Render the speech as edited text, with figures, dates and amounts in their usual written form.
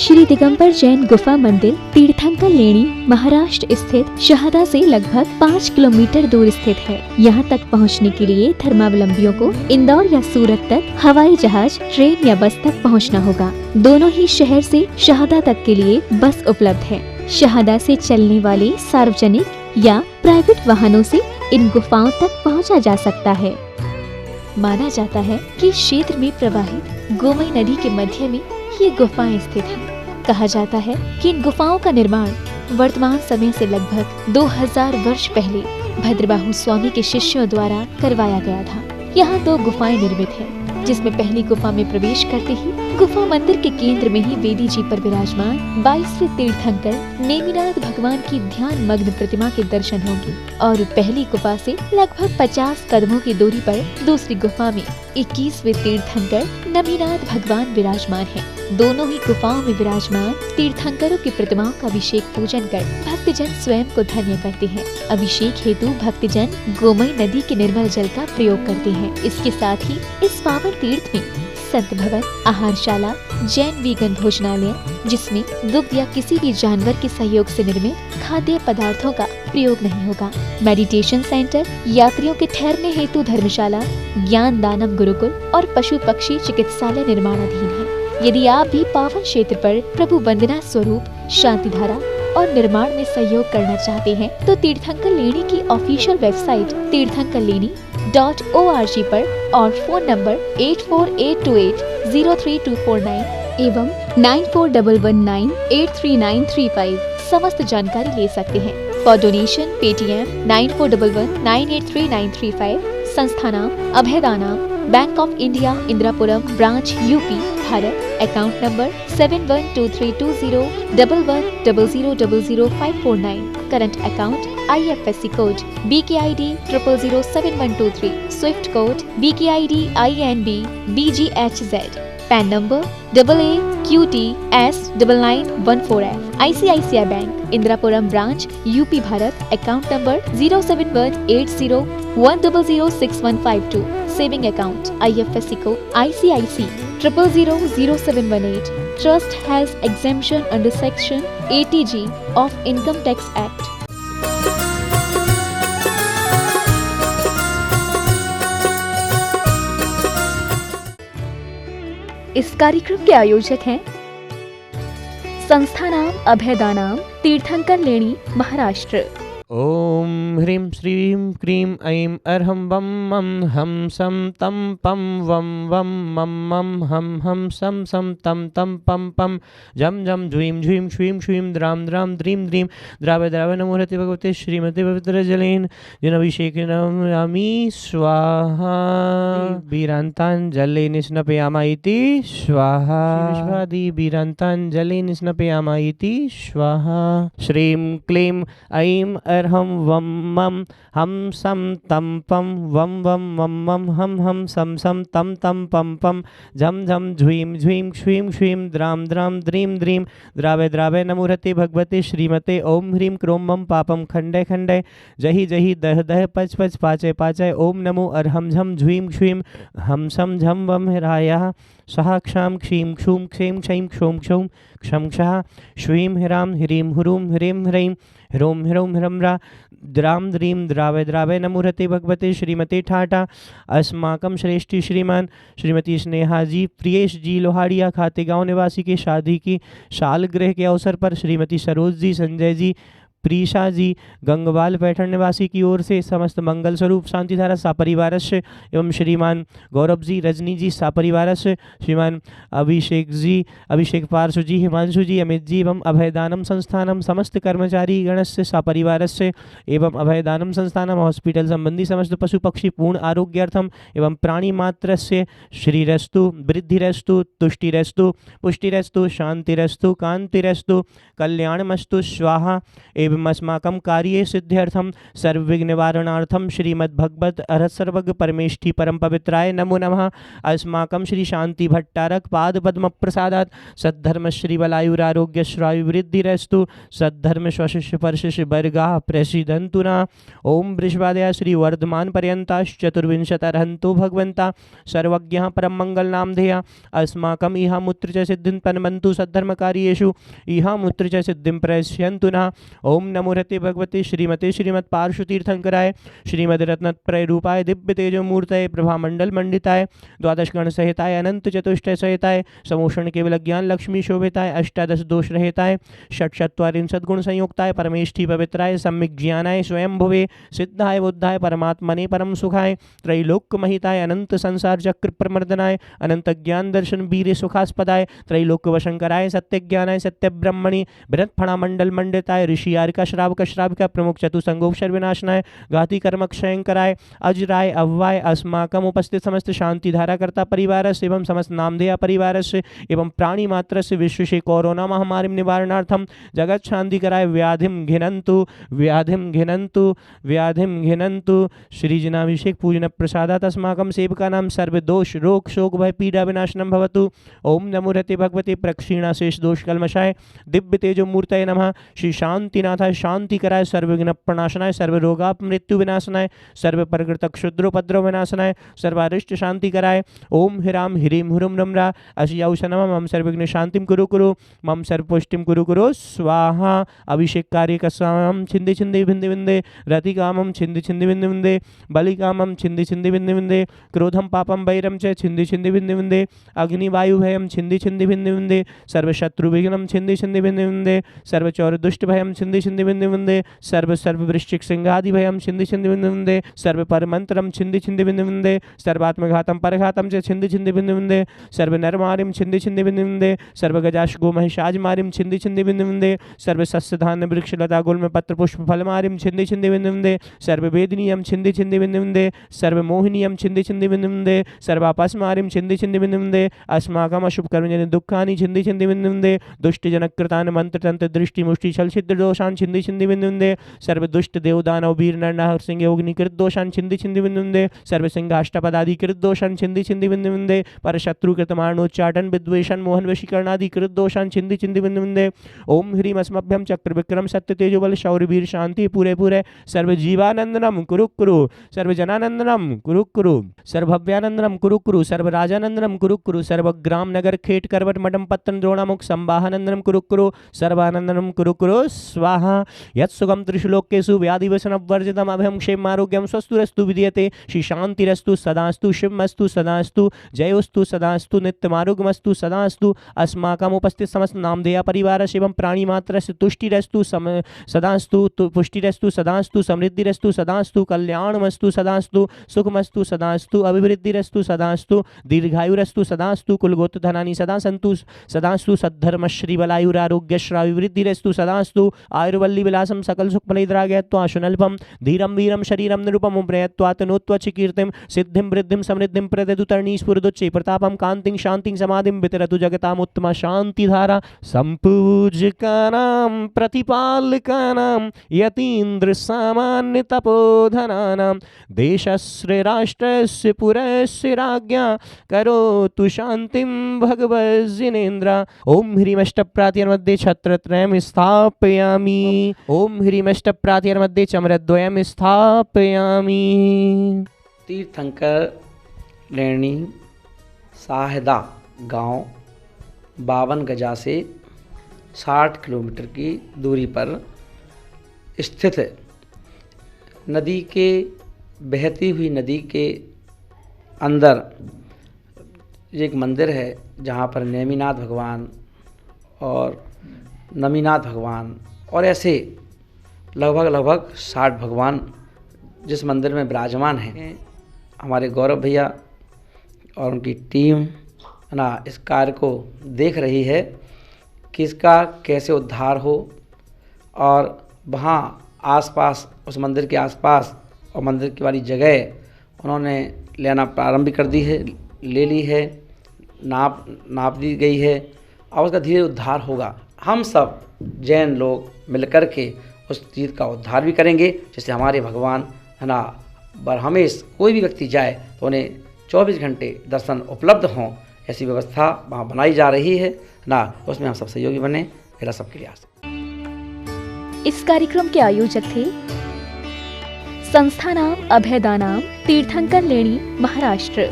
श्री दिगंबर जैन गुफा मंदिर तीर्थंकर लेणी महाराष्ट्र स्थित शहादा से लगभग 5 किलोमीटर दूर स्थित है। यहाँ तक पहुँचने के लिए धर्मावलंबियों को इंदौर या सूरत तक हवाई जहाज, ट्रेन या बस तक पहुँचना होगा। दोनों ही शहर से शहादा तक के लिए बस उपलब्ध है। शहादा से चलने वाले सार्वजनिक या प्राइवेट वाहनों से इन गुफाओं तक पहुँचा जा सकता है। माना जाता है कि क्षेत्र में प्रवाहित गोमई नदी के मध्य में ये गुफाएं स्थित हैं। कहा जाता है कि इन गुफाओं का निर्माण वर्तमान समय से लगभग 2000 वर्ष पहले भद्रबाहु स्वामी के शिष्यों द्वारा करवाया गया था। यहाँ 2 गुफाएं निर्मित हैं, जिसमें पहली गुफा में प्रवेश करते ही गुफा मंदिर के केंद्र में ही वेदी जी पर विराजमान 22वें तीर्थंकर नेमिनाथ भगवान की ध्यान मग्न प्रतिमा के दर्शन होंगे और पहली गुफा से लगभग 50 कदमों की दूरी पर दूसरी गुफा में 21वें तीर्थंकर नमीनाथ भगवान विराजमान हैं। दोनों ही गुफाओं में विराजमान तीर्थंकरों की प्रतिमाओं का अभिषेक पूजन कर भक्तजन स्वयं को धन्य करते हैं। अभिषेक हेतु भक्तजन गोमई नदी के निर्मल जल का प्रयोग करते हैं। इसके साथ ही इस पावन तीर्थ में संत भवन, आहारशाला, जैन वीगन भोजनालय, जिसमें दुग्ध या किसी भी जानवर के सहयोग से निर्मित खाद्य पदार्थों का प्रयोग नहीं होगा, मेडिटेशन सेंटर, यात्रियों के ठहरने हेतु धर्मशाला, ज्ञान दानम गुरुकुल और पशु पक्षी चिकित्सालय निर्माणाधीन है। यदि आप भी पावन क्षेत्र पर प्रभु वंदना स्वरूप शांति धारा और निर्माण में सहयोग करना चाहते हैं तो तीर्थंकर लेणी की ऑफिशियल वेबसाइट तीर्थंकरलेणी.org पर और फोन नंबर 8482803249 एवं 9411983935 समस्त जानकारी ले सकते हैं। For donation Paytm 9411983935। संस्था नाम Abhayadana, bank of India, Indirapuram branch, UP, Bharat. Account number 7123201100000549। Current account IFSC code BKID 0007123। Swift code BKID INB BGHZ। PAN number AAQTS9914F। ICICI bank Indirapuram branch, UP, Bharat. Account number 0718010061552। Saving account IFSC code ICIC 000718। Trust has exemption under Section 80G of Income Tax Act. इस कार्यक्रम के आयोजक हैं संस्था नाम अभयदानाम, तीर्थंकर लेणी, महाराष्ट्र। ओम ह्रीं श्रीं क्रीं ऐं अर्हं वं मं हम सम तम पम वम वम मम मम हम सम सम तम तम पम पम जम जम झ्वीं झ्वीं श्वीं श्वीं द्रां द्रां द्रीं द्रीं द्रावय द्रावय नमोहते भगवते श्रीमते पवित्र जलेन जिनभिषेकनामि स्वाहा वीरान्ताञ्जलेन स्नपयामा इति स्वाहा विश्वादि वीरान्ताञ्जलेन स्नपयामा इति स्वाहा। श्रीं क्लीं ऐं अर्हं वं मं हम सम तम पम वम वम मम मम हम सम सम तम तम पम पम झम झम झ्वीं झ्वीं श्वीं श्वीं द्रां द्रां द्रीं द्रीं द्रावय द्रावय नमोहते भगवते श्रीमते ओम ह्रीं क्रों मम पापम खंडय खंडय जहि जहि दह दह पच पच पाचय पाचय ओम नमो अर्हं झम झ्वीं श्वीं हम सम झम वम हिरायः सहा क्षां क्षीं क्षूं क्षें क्षैं क्षौं क्षौं क्षं क्षः श्वीं हिरां ह्रीं हुरूं ह्रीं ह्रैं ह्रों ह्रौं ह्रम्रा द्रां द्रीं द्रावय द्रावय नमोहते भगवते श्रीमते ठाटा अस्माकं श्रेष्ठी श्रीमान श्रीमती स्नेहा जी प्रियेश जी लोहाड़िया खाते गांव निवासी के शादी की सालगिरह के अवसर पर श्रीमती सरोज जी, संजय जी, प्रीशा जी गंगवाल पैठण निवासी की ओर से समस्त मंगल स्वरूप शांतिधारा सापरिवारस्य एवं श्रीमान गौरव जी, रजनी जी सापरिवारस्य, श्रीमान अभिषेक जी, अभिषेक पार्श्व जी, हिमांशु जी, अमित जी एवं अभयदानम संस्थानम समस्त कर्मचारी गणस्य सापरिवारस्य एवं अभयदानम संस्थानम हॉस्पिटल संबंधी समस्त पशु पक्षी पूर्ण आरोग्यार्थम एवं प्राणी मात्रस्य श्रीरस्तु वृद्धिरस्तु तुष्टिरस्तु पुष्टिरस्तु शांतिरस्तु कांतिरस्तु कल्याणमस्तु स्वाहा एवं एवं अस्माकं कार्ये सिद्ध्यर्थं सर्वविघ्न निवारणार्थं श्रीमद्भगवत अर्हतसर्वज्ञ परमेष्ठी परम पवित्राय नमो नमः। अस्माकं श्री शांति भट्टारक पाद पद्म प्रसादात् सद्धर्म श्री बलायुरारोग्य श्रायुवृद्धिरस्तु सद्धर्म स्वशिष्य परशिष्य वर्गाः प्रसीदन्तु न। ओम वृषभादया श्री वर्धमान पर्यन्ताश्चतुर्विंशतिरहन्तो भगवन्ता सर्वज्ञः परम मंगल नामधेया अस्माकं इह मूत्र च सिद्धिं पन्वन्तु सद्धर्मकार्येषु इह मूत्र च सिद्धिं प्रयस्यन्तु नः। ओम नमो रते भगवते श्रीमते श्रीमत् पार्श्वतीर्थंकराय श्रीमद रत्नत्रय रूपाय दिव्य तेजो मूर्तये प्रभा मंडल मंडिताय द्वादश गण सहिताय अनंत चतुष्टय सहिताय समोषण केवल ज्ञान लक्ष्मी शोभिताय अष्टादश दोष रहिताय षट्चत्वारिंशत् गुण संयुक्ताय परमेष्ठी पवित्राय सम्यक ज्ञानाय स्वयं भुवे सिद्धाय बुद्धाय परमात्मने परम सुखाय त्रैलोक्य महिताय अनंत संसार चक्र प्रमर्दनाय अनंत ज्ञान दर्शन वीर सुखास्पदाय त्रैलोक्य वशंकराय सत्य ज्ञानाय सत्य ब्रह्मणि बृहत् फणा मंडल मंडिताय ऋषि आर्का श्रावक प्रमुख चतुसंगोक्षर विनाशनाय घाती कर्म क्षयंकराय अजराय अव्वाय अस्माकम उपस्थित समस्त शांति धारा करता परिवार एवं समस्त नामधेय परिवार एवं प्राणी मात्र से विश्व से कोरोना महामारी निवारणार्थम जगत शांति कराय व्याधिम घिनंतु व्याधिम घिनंतु व्याधिम घिनंतु श्रीजनाभिषेक पूजन प्रसादात् अस्माकं सेवका नाम सर्व दोष रोग शोक भय पीड़ा विनाशनम भवतु। ओम नमो रते भगवते प्रक्षीणा शेष दोष कल्मषाय दिव्य तेजो मूर्तये नमः। श्री शांतिनाथाय शांति कराय सर्वविघ्न प्रणाशनाय सर्व रोगाप मृत्यु विनाशनाय सर्व प्रकृत क्षुद्रोपद्रव विनाशनाय सर्वारिष्ट शांति कराय। ओम हिराम हिरीम हुरुम रमरा अशियाउशनम मम सर्वविघ्न शांतिम कुरु कुरु मम सर्वपुष्टिम कुरु कुरु स्वाहा। अभिषेक कार्य कस्वाम छिंदे छिंदे भिंदे भिंदे रतिकामम छिंदे छिंदे भिंदे भिंदे बलिकामम छिंदे छिंदे भिंदे भिंदे क्रोधम पापम वैरम च छिंदे छिंदे भिंदे भिंदे अग्निवायु भयम छिंदे छिंदे भिंदे भिंदे सर्वशत्रु विघ्नम छिंदे छिंदे भिंदे भिंदे सर्वचौर दुष्ट भयम छिंदे छिंदे भिंदे भिंदे सर्व वृश्चिक सिंहादि भयम छिंदे छिंदे भिंदे भिंदे सर्व परमंत्रम छिंदे छिंदे भिंदे भिंदे सर्वात्मघातम परघातम च छिंदे छिंदे भिंदे भिंदे सर्व नरमारिम छिंदे छिंदे भिंदे भिंदे सर्व गजाश गो महिषाज मारिम छिंदे छिंदे भिंदे भिंदे सर्व सस्य धान्य वृक्ष लता गुल्म पत्र पुष्प फल मारिम छिंदे छिंदे भिंदे भिंदे सर्व वेदनीयम छिंदे छिंदे भिंदे भिंदे सर्व मोहिनीयम छिंदे छिंदे भिंदे भिंदे सर्वापस मारिम छिंदे छिंदे भिंदे भिंदे अस्माकम अशुभ कर्म जन दुःखानि छिंदे छिंदे भिंदे भिंदे दुष्ट जनक कृतान मंत्र तंत्र दृष्टि मुष्टि छल छिद्र दोषान छिंदे छिंदे भिंदे भिंदे सर्व दुष्ट देव दानव वीर नर नाहर सिंह योगिनी कृत दोषान छिंदे छिंदे भिंदे भिंदे सर्व सिंहाष्टपदादि कृत दोषान छिंदे छिंदे भिंदे भिंदे पर शत्रु कृत मारणोच्चाटन विद्वेषण मोहन वशीकरणादि कृत दोषान छिंदे छिंदे भिंदे भिंदे ओम ह्रीम अस्मभ्यम चक्र विक्रम सत्य तेजो बल शौर्य वीर शांति पूरे पूरे सर्व जीवानंदनम कुरु कुरु सर्व जनानंदनम कुरु कुरु सर्व भव्यानंदनम कुरु कुरु सर्व राजानंदनम कुरु कुरु सर्व ग्राम नगर खेट करवट मडम पत्तन द्रोणामुख संवाहनंदनम कुरु कुरु सर्वानंदनम कुरु कुरु स्वाहा। यत् सुगम त्रिशुलोकेषु व्याधिवसन वर्जितम अभयम क्षेम आरोग्यम स्वस्तुरस्तु विद्यते श्री शांतिरस्तु सदास्तु शिवमस्तु सदास्तु जयोस्तु सदास्तु नित्यमारोग्यमस्तु सदास्तु अस्माकम उपस्थित समस्त नामधेय परिवार एवं प्राणी मात्र से तुष्टिरस्तु सदास्तु पुष्टिरस्तु सदास्तु समृद्धिरस्तु सदास्तु कल्याणमस्तु सदास्तु सुखमस्तु सदास्तु अभिवृद्धिरस्तु सदास्तु दीर्घायुरस्तु सदास्तु कुलगोत्र धनानि सदा सन्तु सदास्तु सद्धर्म श्री बलायुरारोग्य श्राविवृद्धिरस्तु सदास्तु आयुर्वल्ली विलासम सकल सुख फलैद्रागयत्वा शुनल्पम धीरम वीरम शरीरम निरुपम प्रयत्वातनोत्वच कीर्तिम सिद्धिम वृद्धिम समृद्धिम प्रददु तरणीस्फुरदुच्चे प्रतापम कांतिं शांतिं समाधिं वितरतु जगताम उत्तमा शांतिधारा। संपूज्यकानां प्रतिपालकानां यतीन्द्र सामान्य तपोधनानां देशस्य राष्ट्रस्य पुरस्य राज्ञा करोतु शांतिं भगवज्जिनेन्द्र। ओम ह्रीमष्टप्रातिर्मध्ये छत्रत्रयं स्थापयामि ओम ह्रीमष्टप्रातिर्मध्ये चमरद्वयं स्थापयामि। तीर्थंकर लेणी साहदा गांव 52 गजा से 60 किलोमीटर की दूरी पर स्थित है। नदी के बहती हुई नदी के अंदर एक मंदिर है जहाँ पर नेमिनाथ भगवान और नमीनाथ भगवान और ऐसे लगभग 60 भगवान जिस मंदिर में विराजमान हैं। हमारे गौरव भैया और उनकी टीम ना इस कार्य को देख रही है कि इसका कैसे उद्धार हो और वहाँ आसपास उस मंदिर के आसपास और मंदिर की वाली जगह उन्होंने लेना प्रारंभ कर दी है, ले ली है, नाप दी गई है और उसका धीरे उद्धार होगा। हम सब जैन लोग मिलकर के उस चीज़ का उद्धार भी करेंगे। जैसे हमारे भगवान है ना, बरहमेश कोई भी व्यक्ति जाए तो उन्हें 24 घंटे दर्शन उपलब्ध हों, ऐसी व्यवस्था वहाँ बनाई जा रही है ना। उसमें हम सब सहयोगी बने, मेरा सबके लिए आस। इस कार्यक्रम के आयोजक थे संस्था नाम अभयदानाम, तीर्थंकर लेणी, महाराष्ट्र।